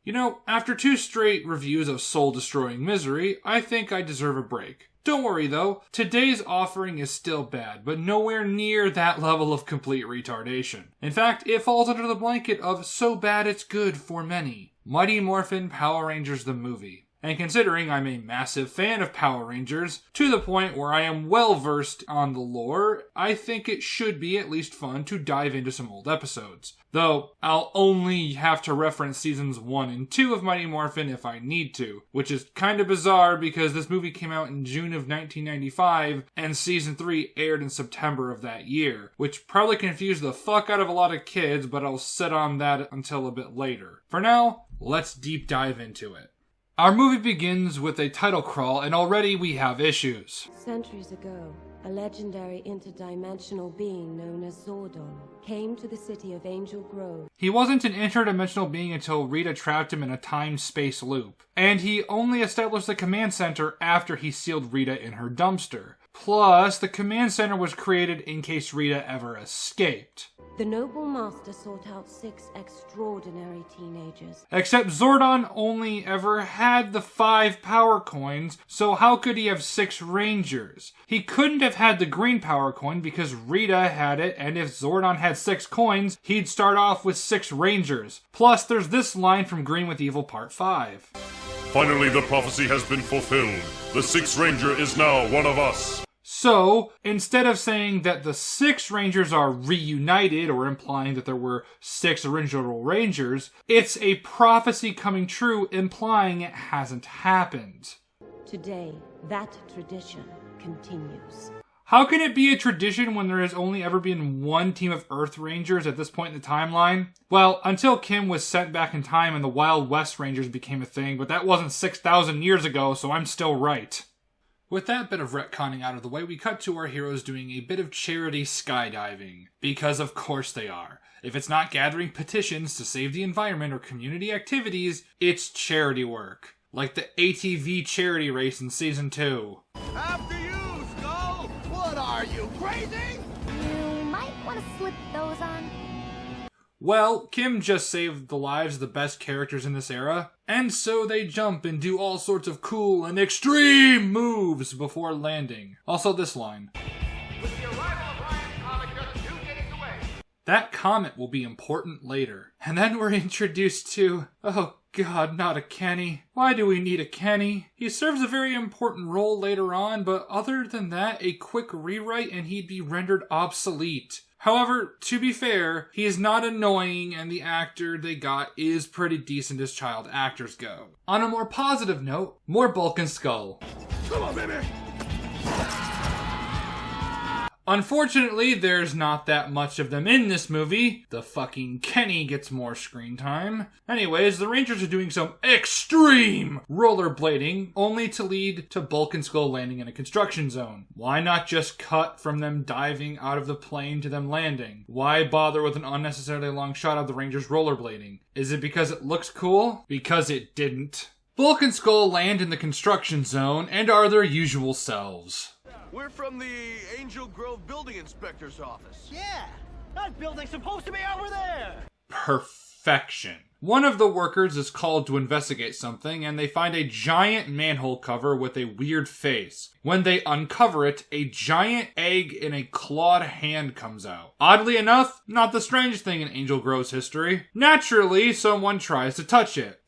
You know, after 2 straight reviews of soul-destroying misery, I think I deserve a break. Don't worry though, today's offering is still bad, but nowhere near that level of complete retardation. In fact, it falls under the blanket of so bad it's good for many. Mighty Morphin Power Rangers the movie. And considering I'm a massive fan of Power Rangers, to the point where I am well versed on the lore, I think it should be at least fun to dive into some old episodes. Though, I'll only have to reference seasons 1 and 2 of Mighty Morphin if I need to, which is kind of bizarre because this movie came out in June of 1995, and season 3 aired in September of that year, which probably confused the fuck out of a lot of kids, but I'll sit on that until a bit later. For now, let's deep dive into it. Our movie begins with a title crawl, and already we have issues. Centuries ago, a legendary interdimensional being known as Zordon came to the city of Angel Grove. He wasn't an interdimensional being until Rita trapped him in a time-space loop, and he only established the command center after he sealed Rita in her dumpster. Plus, the command center was created in case Rita ever escaped. The noble master sought out 6 extraordinary teenagers. Except Zordon only ever had the 5 power coins, so how could he have 6 rangers? He couldn't have had the green power coin because Rita had it, and if Zordon had 6 coins, he'd start off with 6 rangers. Plus, there's this line from Green with Evil Part 5. Finally, the prophecy has been fulfilled. The 6th Ranger is now one of us. So, instead of saying that the 6 Rangers are reunited or implying that there were 6 original Rangers, it's a prophecy coming true implying it hasn't happened. Today, that tradition continues. How can it be a tradition when there has only ever been one team of Earth Rangers at this point in the timeline? Well, until Kim was sent back in time and the Wild West Rangers became a thing, but that wasn't 6,000 years ago, so I'm still right. With that bit of retconning out of the way, we cut to our heroes doing a bit of charity skydiving. Because of course they are. If it's not gathering petitions to save the environment or community activities, it's charity work. Like the ATV charity race in Season 2. After you, Skull! What are you, crazy? You might want to slip those on. Well, Kim just saved the lives of the best characters in this era, and so they jump and do all sorts of cool and extreme moves before landing. Also this line. With the arrival of Ryan's comet just 2 days away. That comment will be important later. And then we're introduced to, oh god, not a Kenny. Why do we need a Kenny? He serves a very important role later on, but other than that, a quick rewrite and he'd be rendered obsolete. However, to be fair, he is not annoying and the actor they got is pretty decent as child actors go. On a more positive note, more Bulk and Skull. Come on, baby! Unfortunately, there's not that much of them in this movie. The fucking Kenny gets more screen time. Anyways, the Rangers are doing some extreme rollerblading, only to lead to Bulk and Skull landing in a construction zone. Why not just cut from them diving out of the plane to them landing? Why bother with an unnecessarily long shot of the Rangers rollerblading? Is it because it looks cool? Because it didn't. Bulk and Skull land in the construction zone and are their usual selves. We're from the Angel Grove Building Inspector's office. Yeah, that building's supposed to be over there. Perfection. One of the workers is called to investigate something, and they find a giant manhole cover with a weird face. When they uncover it, a giant egg in a clawed hand comes out. Oddly enough, not the strangest thing in Angel Grove's history. Naturally, someone tries to touch it.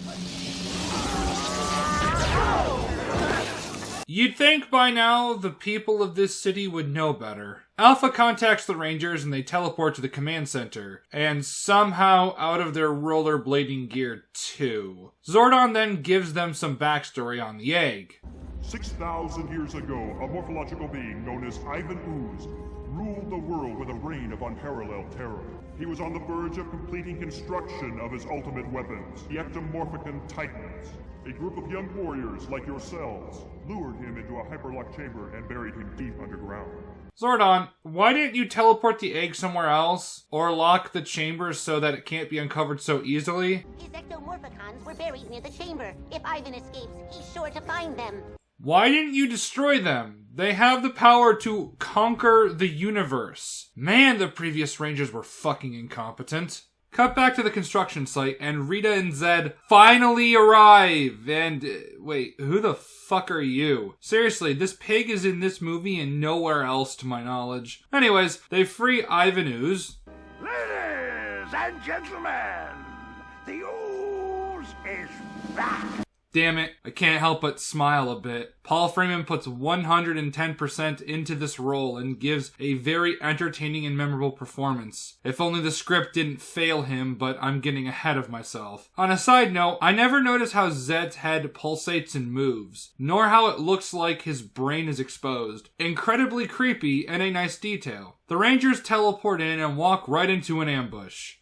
You'd think by now the people of this city would know better. Alpha contacts the Rangers and they teleport to the command center, and somehow out of their rollerblading gear too. Zordon then gives them some backstory on the egg. 6,000 years ago, a morphological being known as Ivan Ooze ruled the world with a reign of unparalleled terror. He was on the verge of completing construction of his ultimate weapons, the Ectomorphicon Titans. A group of young warriors like yourselves lured him into a hyperlock chamber and buried him deep underground. Zordon, why didn't you teleport the egg somewhere else? Or lock the chamber so that it can't be uncovered so easily? His ectomorphicons were buried near the chamber. If Ivan escapes, he's sure to find them. Why didn't you destroy them? They have the power to conquer the universe. Man, the previous Rangers were fucking incompetent. Cut back to the construction site, and Rita and Zed finally arrive. And, wait, who the fuck are you? Seriously, this pig is in this movie and nowhere else to my knowledge. Anyways, they free Ivan Ooze. Ladies and gentlemen, the Ooze is back. Damn it, I can't help but smile a bit. Paul Freeman puts 110% into this role and gives a very entertaining and memorable performance. If only the script didn't fail him, but I'm getting ahead of myself. On a side note, I never noticed how Zed's head pulsates and moves, nor how it looks like his brain is exposed. Incredibly creepy and a nice detail. The Rangers teleport in and walk right into an ambush.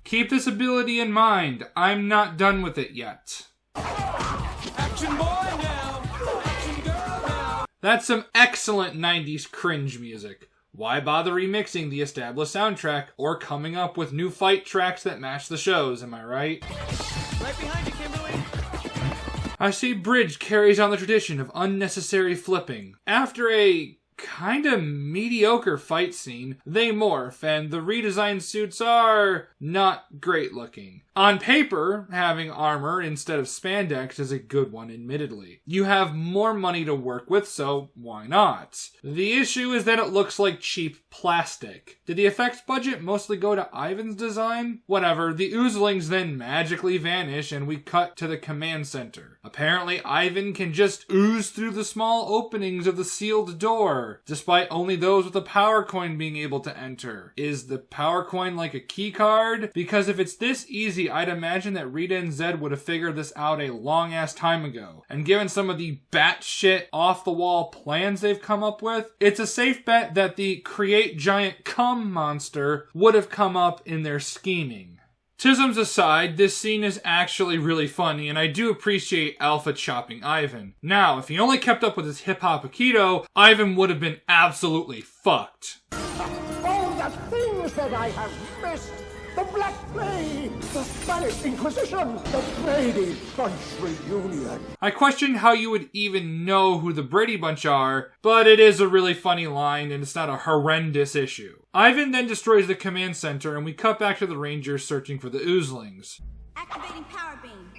Keep this ability in mind. I'm not done with it yet. Action boy now. Action girl now. That's some excellent 90s cringe music. Why bother remixing the established soundtrack or coming up with new fight tracks that match the shows, am I right? Right behind you, Kimberly. I see Bridge carries on the tradition of unnecessary flipping. After a kinda mediocre fight scene, they morph, and the redesigned suits are not great looking. On paper, having armor instead of spandex is a good one, admittedly. You have more money to work with, so why not? The issue is that it looks like cheap plastic. Did the effects budget mostly go to Ivan's design? Whatever, the Oozlings then magically vanish and we cut to the command center. Apparently, Ivan can just ooze through the small openings of the sealed door, despite only those with a power coin being able to enter. Is the power coin like a key card? Because if it's this easy, I'd imagine that Rita and Zed would have figured this out a long ass time ago. And given some of the batshit off the wall plans they've come up with, it's a safe bet that the create giant cum monster would have come up in their scheming. Tisms aside, this scene is actually really funny, and I do appreciate Alpha chopping Ivan. Now, if he only kept up with his hip-hop aikido, Ivan would have been absolutely fucked. All the things that I have missed! The Black Plague! The Spanish Inquisition! The Brady Bunch reunion! I question how you would even know who the Brady Bunch are, but it is a really funny line, and it's not a horrendous issue. Ivan then destroys the command center, and we cut back to the Rangers searching for the Oozlings. Activating power beam.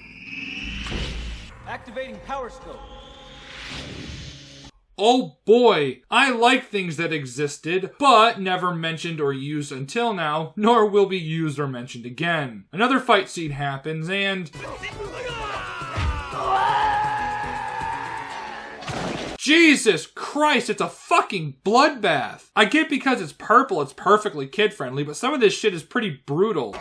Activating power scope. Oh boy, I like things that existed, but never mentioned or used until now, nor will be used or mentioned again. Another fight scene happens, and Jesus Christ, it's a fucking bloodbath. I get because it's purple, it's perfectly kid-friendly, but some of this shit is pretty brutal.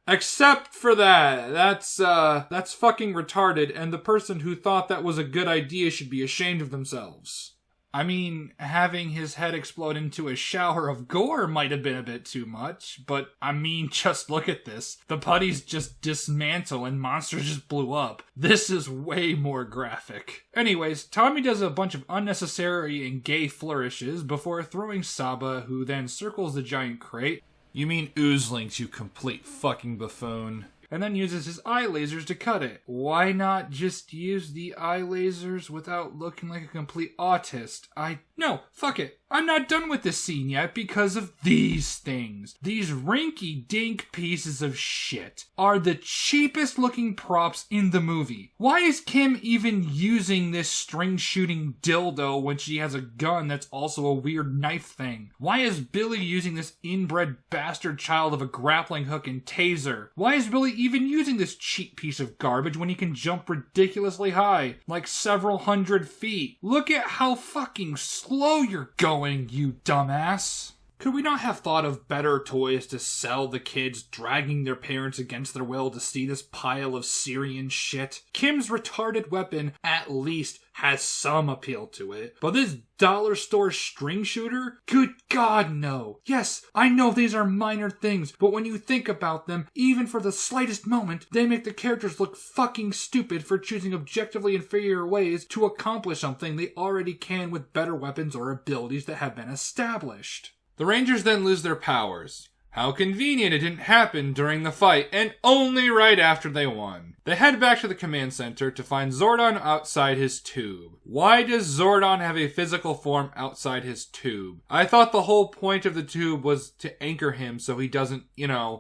Except for that. That's fucking retarded, and the person who thought that was a good idea should be ashamed of themselves. I mean, having his head explode into a shower of gore might have been a bit too much, but I mean, just look at this. The putties just dismantle and monsters just blew up. This is way more graphic. Anyways, Tommy does a bunch of unnecessary and gay flourishes before throwing Saba, who then circles the giant crate. You mean Oozlings, you complete fucking buffoon. And then uses his eye lasers to cut it. Why not just use the eye lasers without looking like a complete autist? No, fuck it. I'm not done with this scene yet because of these things. These rinky-dink pieces of shit are the cheapest looking props in the movie. Why is Kim even using this string-shooting dildo when she has a gun that's also a weird knife thing? Why is Billy using this inbred bastard child of a grappling hook and taser? Why is Billy even using this cheap piece of garbage when he can jump ridiculously high, like several hundred feet? Look at how fucking slow you're going, you dumbass. Could we not have thought of better toys to sell the kids dragging their parents against their will to see this pile of Syrian shit? Kim's retarded weapon at least has some appeal to it, but this dollar store string shooter? Good God, no. Yes, I know these are minor things, but when you think about them, even for the slightest moment, they make the characters look fucking stupid for choosing objectively inferior ways to accomplish something they already can with better weapons or abilities that have been established. The Rangers then lose their powers. How convenient it didn't happen during the fight, and only right after they won. They head back to the command center to find Zordon outside his tube. Why does Zordon have a physical form outside his tube? I thought the whole point of the tube was to anchor him so he doesn't,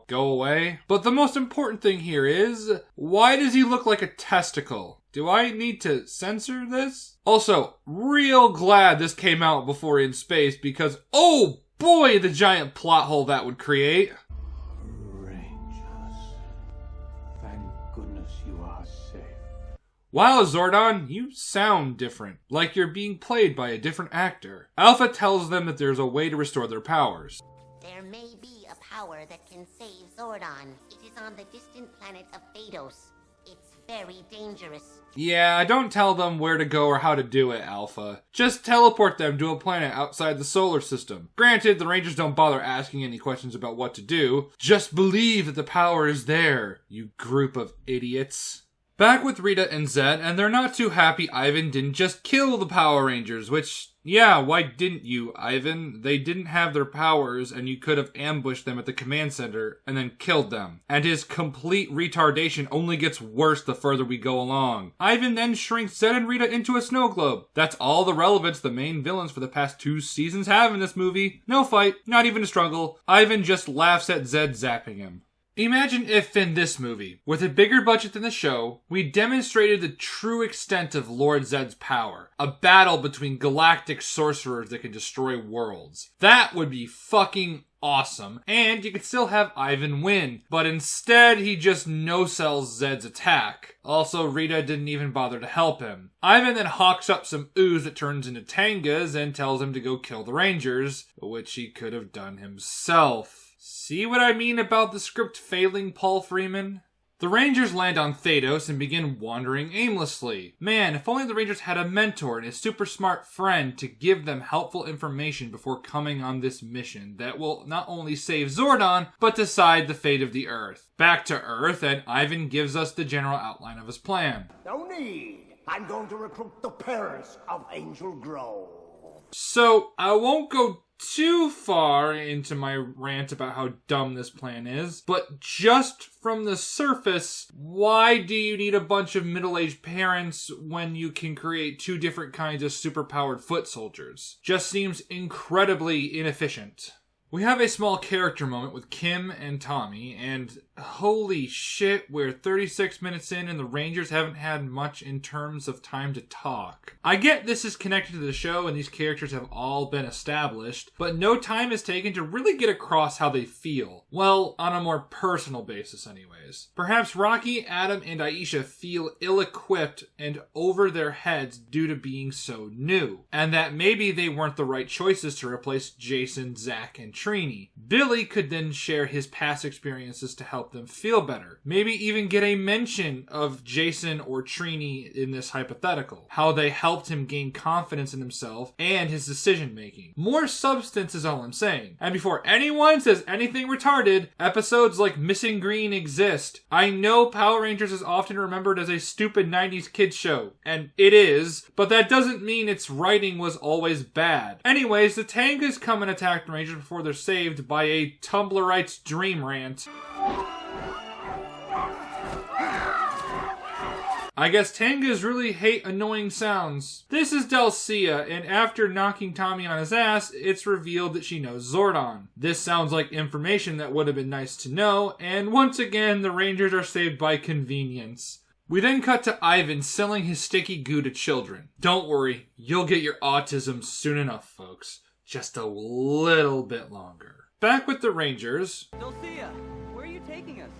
go away. But the most important thing here is, why does he look like a testicle? Do I need to censor this? Also, real glad this came out before In Space because, oh boy, the giant plot hole that would create. Rangers. Thank goodness you are safe. Wow, Zordon, you sound different, like you're being played by a different actor. Alpha tells them that there's a way to restore their powers. There may be a power that can save Zordon. It is on the distant planet of Phaedos. It's very dangerous. Yeah, don't tell them where to go or how to do it, Alpha. Just teleport them to a planet outside the solar system. Granted, the Rangers don't bother asking any questions about what to do. Just believe that the power is there, you group of idiots. Back with Rita and Zed, and they're not too happy Ivan didn't just kill the Power Rangers, which, yeah, why didn't you, Ivan? They didn't have their powers, and you could have ambushed them at the command center and then killed them. And his complete retardation only gets worse the further we go along. Ivan then shrinks Zed and Rita into a snow globe. That's all the relevance the main villains for the past 2 seasons have in this movie. No fight, not even a struggle. Ivan just laughs at Zed zapping him. Imagine if in this movie, with a bigger budget than the show, we demonstrated the true extent of Lord Zed's power. A battle between galactic sorcerers that can destroy worlds. That would be fucking awesome. And you could still have Ivan win. But instead, he just no-sells Zed's attack. Also, Rita didn't even bother to help him. Ivan then hawks up some ooze that turns into tangas and tells him to go kill the Rangers, which he could have done himself. See what I mean about the script failing, Paul Freeman? The Rangers land on Phaedos and begin wandering aimlessly. Man, if only the Rangers had a mentor and a super smart friend to give them helpful information before coming on this mission that will not only save Zordon, but decide the fate of the Earth. Back to Earth, and Ivan gives us the general outline of his plan. No need. I'm going to recruit the parents of Angel Grove. So, I won't go too far into my rant about how dumb this plan is, but just from the surface, why do you need a bunch of middle-aged parents when you can create 2 different kinds of superpowered foot soldiers? Just seems incredibly inefficient. We have a small character moment with Kim and Tommy, and holy shit, we're 36 minutes in and the Rangers haven't had much in terms of time to talk. I get this is connected to the show and these characters have all been established, but no time is taken to really get across how they feel. Well, on a more personal basis anyways. Perhaps Rocky, Adam, and Aisha feel ill-equipped and over their heads due to being so new, and that maybe they weren't the right choices to replace Jason, Zach, and Trini. Billy could then share his past experiences to help them feel better. Maybe even get a mention of Jason or Trini in this hypothetical. How they helped him gain confidence in himself and his decision making. More substance is all I'm saying. And before anyone says anything retarded, episodes like Missing Green exist. I know Power Rangers is often remembered as a stupid 90s kids show, and it is, but that doesn't mean its writing was always bad. Anyways, the Tangas come and attack the Rangers before they're saved by a Tumblrite's dream rant. I guess Tangas really hate annoying sounds. This is Delcia, and after knocking Tommy on his ass, it's revealed that she knows Zordon. This sounds like information that would have been nice to know, and once again, the Rangers are saved by convenience. We then cut to Ivan selling his sticky goo to children. Don't worry, you'll get your autism soon enough, folks. Just a little bit longer. Back with the Rangers. Dulcia, where are you taking us?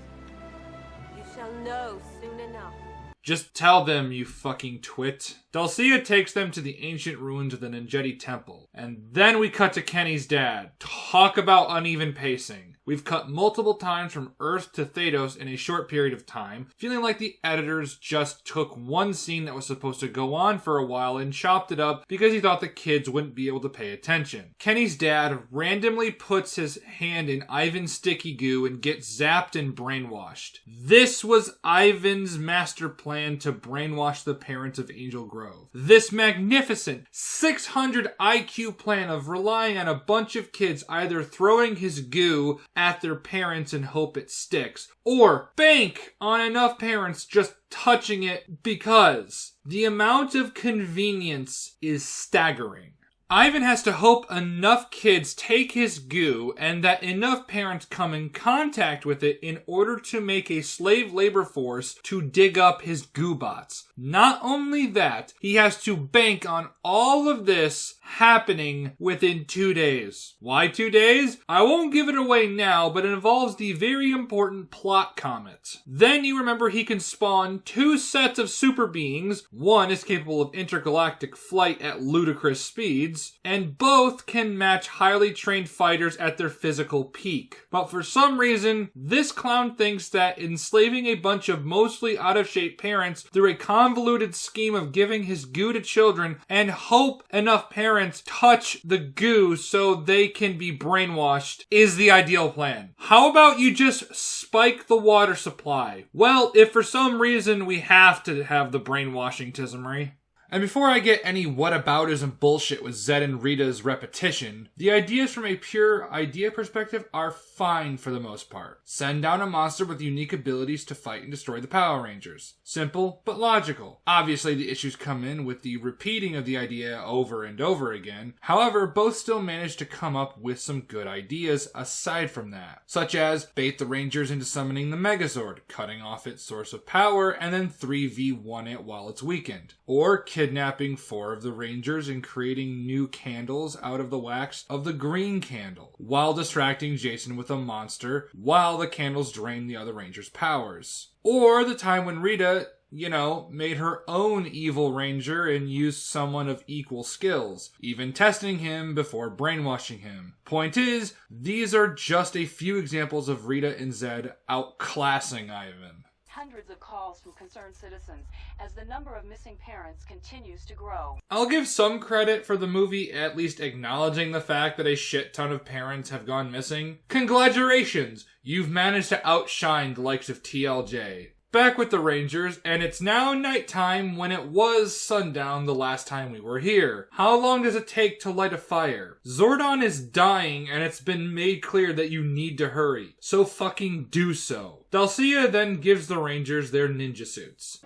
You shall know soon enough. Just tell them, you fucking twit. Dulcia takes them to the ancient ruins of the Ninjetti Temple. And then we cut to Kenny's dad. Talk about uneven pacing. We've cut multiple times from Earth to Phaedos in a short period of time, feeling like the editors just took one scene that was supposed to go on for a while and chopped it up because he thought the kids wouldn't be able to pay attention. Kenny's dad randomly puts his hand in Ivan's sticky goo and gets zapped and brainwashed. This was Ivan's master plan to brainwash the parents of Angel Grove. This magnificent 600 IQ plan of relying on a bunch of kids either throwing his goo at their parents and hope it sticks, or bank on enough parents just touching it because the amount of convenience is staggering. Ivan has to hope enough kids take his goo and that enough parents come in contact with it in order to make a slave labor force to dig up his goo bots. Not only that, he has to bank on all of this happening within 2 days. Why 2 days? I won't give it away now, but it involves the very important plot comet. Then you remember he can spawn 2 sets of super beings. One is capable of intergalactic flight at ludicrous speeds, and both can match highly trained fighters at their physical peak. But for some reason, this clown thinks that enslaving a bunch of mostly out-of-shape parents through a convoluted scheme of giving his goo to children and hope enough parents touch the goo so they can be brainwashed is the ideal plan. How about you just spike the water supply? Well, if for some reason we have to have the brainwashing tismery. And before I get any whataboutism bullshit with Zed and Rita's repetition, the ideas from a pure idea perspective are fine for the most part. Send down a monster with unique abilities to fight and destroy the Power Rangers. Simple, but logical. Obviously, the issues come in with the repeating of the idea over and over again. However, both still manage to come up with some good ideas aside from that. Such as bait the Rangers into summoning the Megazord, cutting off its source of power, and then 3v1 it while it's weakened. Or kidnapping 4 of the Rangers and creating new candles out of the wax of the green candle, while distracting Jason with a monster, while the candles drain the other Rangers' powers. Or the time when Rita, made her own evil ranger and used someone of equal skills, even testing him before brainwashing him. Point is, these are just a few examples of Rita and Zed outclassing Ivan. Hundreds of calls from concerned citizens as the number of missing parents continues to grow. I'll give some credit for the movie at least acknowledging the fact that a shit ton of parents have gone missing. Congratulations! You've managed to outshine the likes of TLJ. Back with the Rangers, and it's now nighttime when it was sundown the last time we were here. How long does it take to light a fire? Zordon is dying, and it's been made clear that you need to hurry. So fucking do so. Dalcia then gives the Rangers their ninja suits.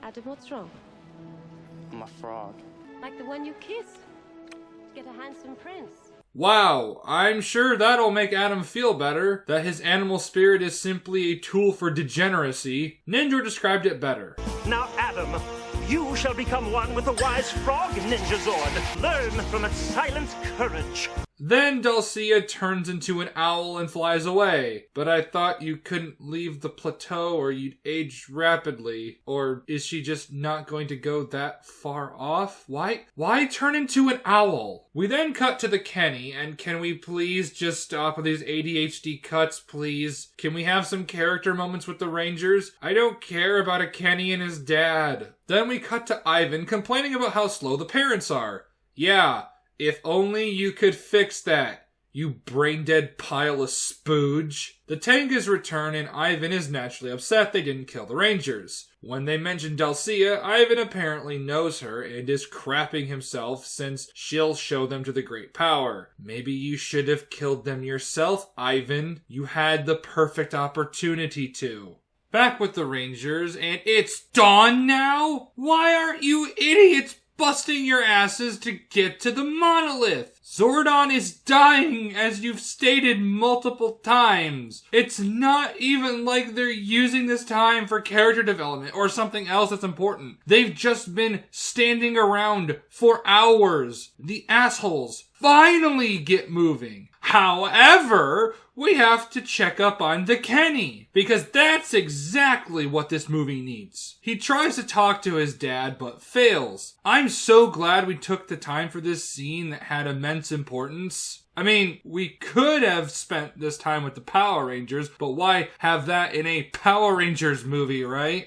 Adam, what's wrong? I'm a frog. Like the one you kissed. Get a handsome prince. Wow, I'm sure that'll make Adam feel better, that his animal spirit is simply a tool for degeneracy. Ninja described it better. Now, Adam, you shall become one with the wise frog ninja Zord. Learn from its silent courage. Then Dalcia turns into an owl and flies away. But I thought you couldn't leave the plateau or you'd age rapidly. Or is she just not going to go that far off? Why turn into an owl? We then cut to the Kenny, and can we please just stop with these ADHD cuts, please? Can we have some character moments with the Rangers? I don't care about a Kenny and his dad. Then we cut to Ivan complaining about how slow the parents are. Yeah. If only you could fix that, you brain-dead pile of spooge. The Tengas return and Ivan is naturally upset they didn't kill the Rangers. When they mention Dalcia, Ivan apparently knows her and is crapping himself since she'll show them to the Great Power. Maybe you should have killed them yourself, Ivan. You had the perfect opportunity to. Back with the Rangers, and it's dawn now? Why aren't you idiots busting your asses to get to the monolith? Zordon is dying, as you've stated multiple times. It's not even like they're using this time for character development or something else that's important. They've just been standing around for hours. The assholes finally get moving. However, we have to check up on the Kenny, because that's exactly what this movie needs. He tries to talk to his dad, but fails. I'm so glad we took the time for this scene that had immense importance. I mean, we could have spent this time with the Power Rangers, but why have that in a Power Rangers movie, right?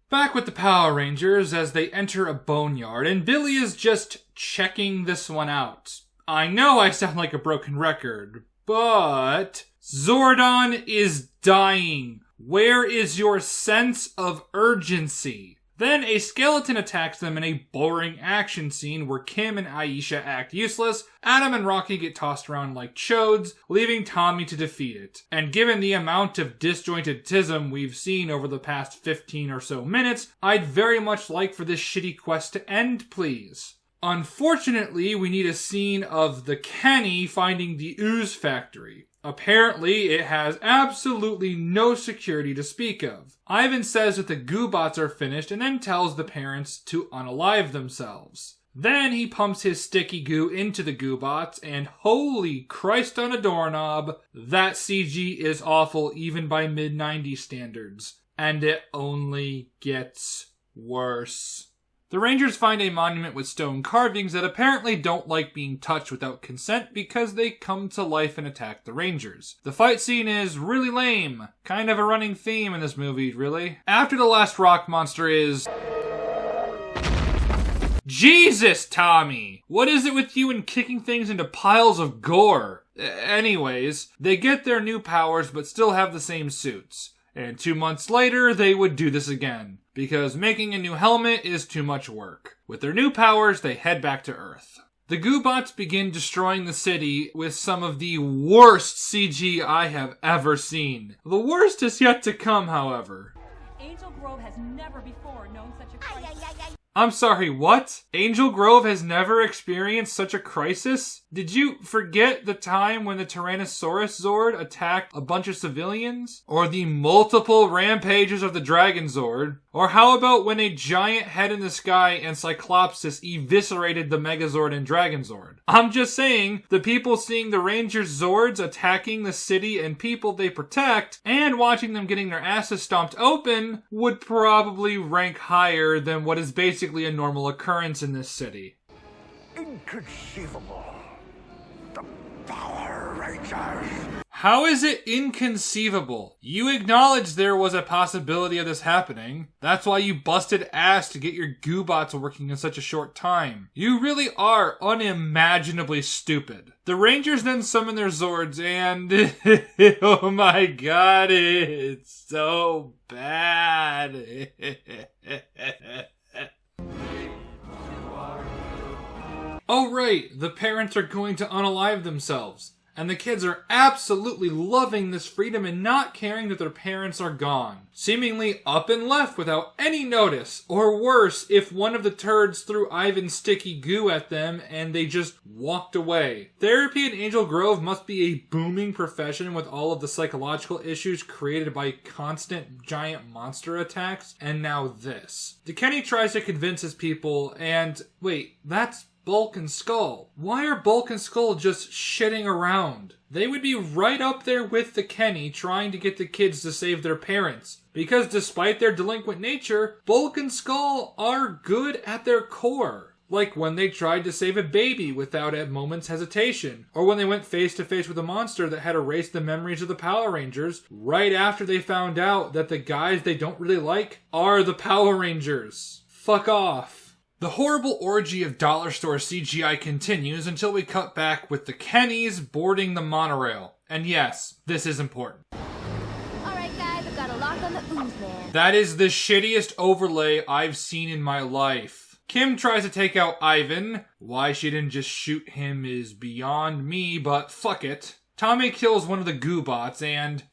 Back with the Power Rangers as they enter a boneyard, and Billy is just checking this one out. I know I sound like a broken record, but Zordon is dying. Where is your sense of urgency? Then a skeleton attacks them in a boring action scene where Kim and Aisha act useless, Adam and Rocky get tossed around like chodes, leaving Tommy to defeat it. And given the amount of disjointedism we've seen over the past 15 or so minutes, I'd very much like for this shitty quest to end, please. Unfortunately, we need a scene of the Kenny finding the Ooze factory. Apparently, it has absolutely no security to speak of. Ivan says that the Goobots are finished and then tells the parents to unalive themselves. Then he pumps his sticky goo into the Goobots, and holy Christ on a doorknob, that CG is awful even by mid-90s standards. And it only gets worse. The Rangers find a monument with stone carvings that apparently don't like being touched without consent because they come to life and attack the Rangers. The fight scene is really lame. Kind of a running theme in this movie, really. After the last rock monster is... Jesus, Tommy! What is it with you and kicking things into piles of gore? Anyways, they get their new powers but still have the same suits. And 2 months later, they would do this again, because making a new helmet is too much work. With their new powers, they head back to Earth. The Goobots begin destroying the city with some of the worst CG I have ever seen. The worst is yet to come, however. Angel Grove has never before known such a crisis. I'm sorry, what? Angel Grove has never experienced such a crisis? Did you forget the time when the Tyrannosaurus Zord attacked a bunch of civilians? Or the multiple rampages of the Dragon Zord? Or how about when a giant head in the sky and Cyclopsis eviscerated the Megazord and Dragon Zord? I'm just saying, the people seeing the Rangers Zords attacking the city and people they protect, and watching them getting their asses stomped open, would probably rank higher than what is basically a normal occurrence in this city. Inconceivable. The Power Rangers. How is it inconceivable? You acknowledged there was a possibility of this happening. That's why you busted ass to get your Goobots working in such a short time. You really are unimaginably stupid. The Rangers then summon their Zords and... oh my god, it's so bad. Oh right, the parents are going to unalive themselves. And the kids are absolutely loving this freedom and not caring that their parents are gone. Seemingly up and left without any notice. Or worse, if one of the turds threw Ivan's sticky goo at them and they just walked away. Therapy in Angel Grove must be a booming profession with all of the psychological issues created by constant giant monster attacks. And now this. Kenny tries to convince his people and... wait, that's Bulk and Skull. Why are Bulk and Skull just shitting around? They would be right up there with the Kenny trying to get the kids to save their parents. Because despite their delinquent nature, Bulk and Skull are good at their core. Like when they tried to save a baby without a moment's hesitation. Or when they went face to face with a monster that had erased the memories of the Power Rangers right after they found out that the guys they don't really like are the Power Rangers. Fuck off. The horrible orgy of dollar store CGI continues until we cut back with the Kennys boarding the monorail. And yes, this is important. Alright guys, I've got a lock on the Ooze Man. That is the shittiest overlay I've seen in my life. Kim tries to take out Ivan. Why she didn't just shoot him is beyond me, but fuck it. Tommy kills one of the Goobots and...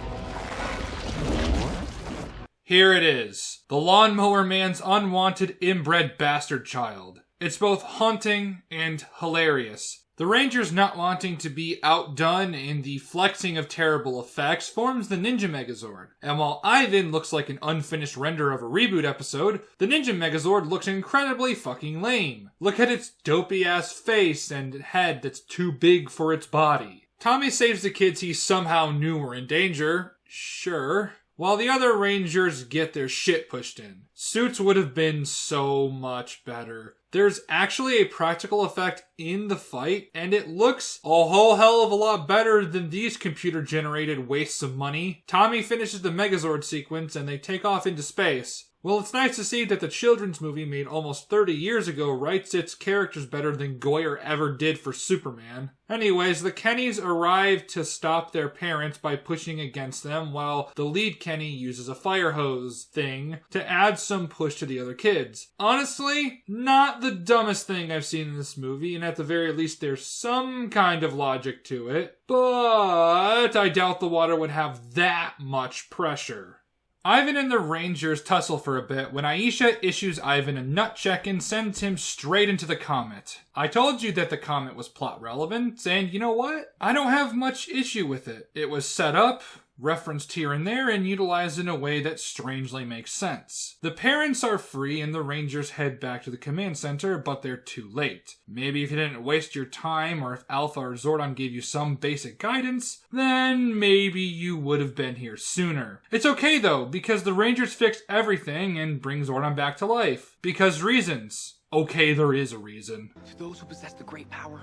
here it is. The Lawnmower Man's unwanted inbred bastard child. It's both haunting and hilarious. The Rangers not wanting to be outdone in the flexing of terrible effects forms the Ninja Megazord. And while Ivan looks like an unfinished render of a reboot episode, the Ninja Megazord looks incredibly fucking lame. Look at its dopey ass face and head that's too big for its body. Tommy saves the kids he somehow knew were in danger. Sure. While the other Rangers get their shit pushed in. Suits would have been so much better. There's actually a practical effect in the fight, and it looks a whole hell of a lot better than these computer-generated wastes of money. Tommy finishes the Megazord sequence, and they take off into space. Well, it's nice to see that the children's movie made almost 30 years ago writes its characters better than Goyer ever did for Superman. Anyways, the Kennys arrive to stop their parents by pushing against them, while the lead Kenny uses a fire hose thing to add some push to the other kids. Honestly, not the dumbest thing I've seen in this movie, and at the very least there's some kind of logic to it, but I doubt the water would have that much pressure. Ivan and the Rangers tussle for a bit when Aisha issues Ivan a nut check and sends him straight into the comet. I told you that the comet was plot relevant, and you know what? I don't have much issue with it. It was set up, referenced here and there, and utilized in a way that strangely makes sense. The parents are free and the Rangers head back to the command center, but they're too late. Maybe if you didn't waste your time, or if Alpha or Zordon gave you some basic guidance, then maybe you would have been here sooner. It's okay though, because the Rangers fix everything and bring Zordon back to life. Because reasons. Okay, there is a reason. To those who possess the great power,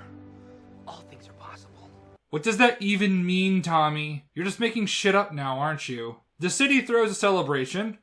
all things are possible. What does that even mean, Tommy? You're just making shit up now, aren't you? The city throws a celebration.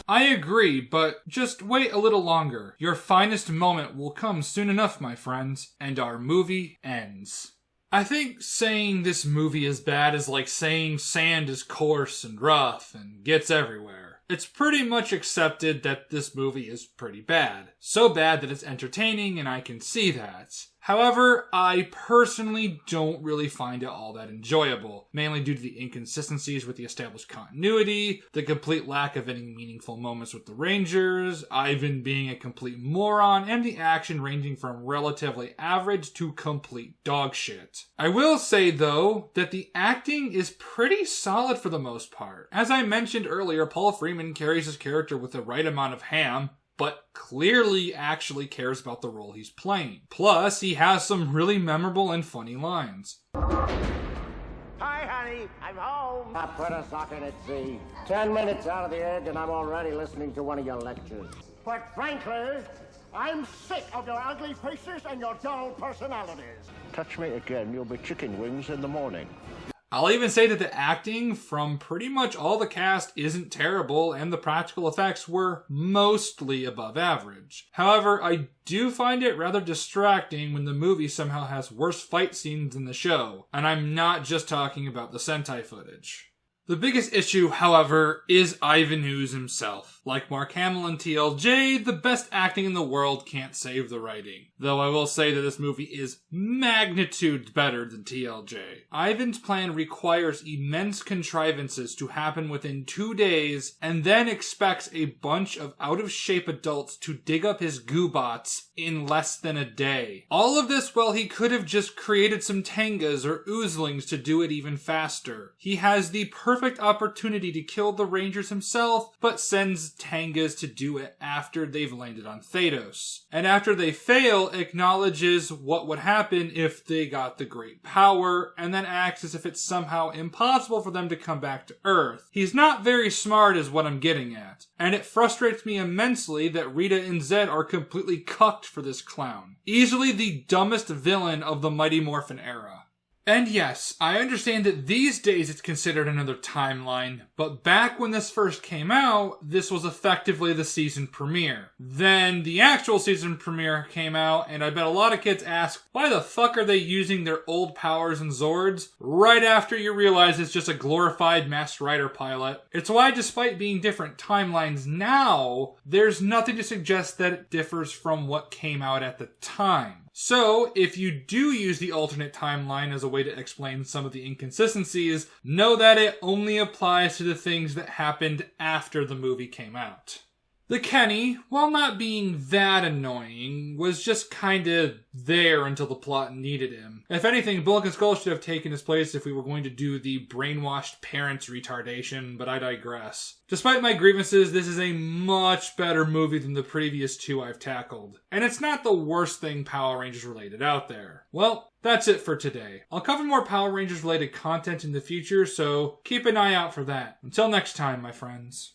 I agree, but just wait a little longer. Your finest moment will come soon enough, my friends, and our movie ends. I think saying this movie is bad is like saying sand is coarse and rough and gets everywhere. It's pretty much accepted that this movie is pretty bad. So bad that it's entertaining, and I can see that. However, I personally don't really find it all that enjoyable, mainly due to the inconsistencies with the established continuity, the complete lack of any meaningful moments with the Rangers, Ivan being a complete moron, and the action ranging from relatively average to complete dog shit. I will say, though, that the acting is pretty solid for the most part. As I mentioned earlier, Paul Freeman carries his character with the right amount of ham, but clearly actually cares about the role he's playing. Plus, he has some really memorable and funny lines. Hi, honey. I'm home. I put a socket at sea. 10 minutes out of the egg and I'm already listening to one of your lectures. But frankly, I'm sick of your ugly faces and your dull personalities. Touch me again, you'll be chicken wings in the morning. I'll even say that the acting from pretty much all the cast isn't terrible, and the practical effects were mostly above average. However, I do find it rather distracting when the movie somehow has worse fight scenes than the show, and I'm not just talking about the Sentai footage. The biggest issue, however, is Ivan Ooze himself. Like Mark Hamill and TLJ, the best acting in the world can't save the writing. Though I will say that this movie is magnitudes better than TLJ. Ivan's plan requires immense contrivances to happen within 2 days, and then expects a bunch of out-of-shape adults to dig up his goobots in less than a day. All of this while he could have just created some Tengas or Oozlings to do it even faster. He has the perfect opportunity to kill the Rangers himself, but sends Tengas to do it after they've landed on Phaedos. And after they fail, acknowledges what would happen if they got the great power, and then acts as if it's somehow impossible for them to come back to Earth. He's not very smart is what I'm getting at. And it frustrates me immensely that Rita and Zed are completely cucked for this clown. Easily the dumbest villain of the Mighty Morphin era. And yes, I understand that these days it's considered another timeline, but back when this first came out, this was effectively the season premiere. Then the actual season premiere came out, and I bet a lot of kids ask, why the fuck are they using their old powers and Zords right after you realize it's just a glorified Masked Rider pilot? It's why, despite being different timelines now, there's nothing to suggest that it differs from what came out at the time. So, if you do use the alternate timeline as a way to explain some of the inconsistencies, know that it only applies to the things that happened after the movie came out. The Kenny, while not being that annoying, was just kinda there until the plot needed him. If anything, Bullock and Skull should have taken his place if we were going to do the brainwashed parents retardation, but I digress. Despite my grievances, this is a much better movie than the previous two I've tackled. And it's not the worst thing Power Rangers related out there. Well, that's it for today. I'll cover more Power Rangers related content in the future, so keep an eye out for that. Until next time, my friends.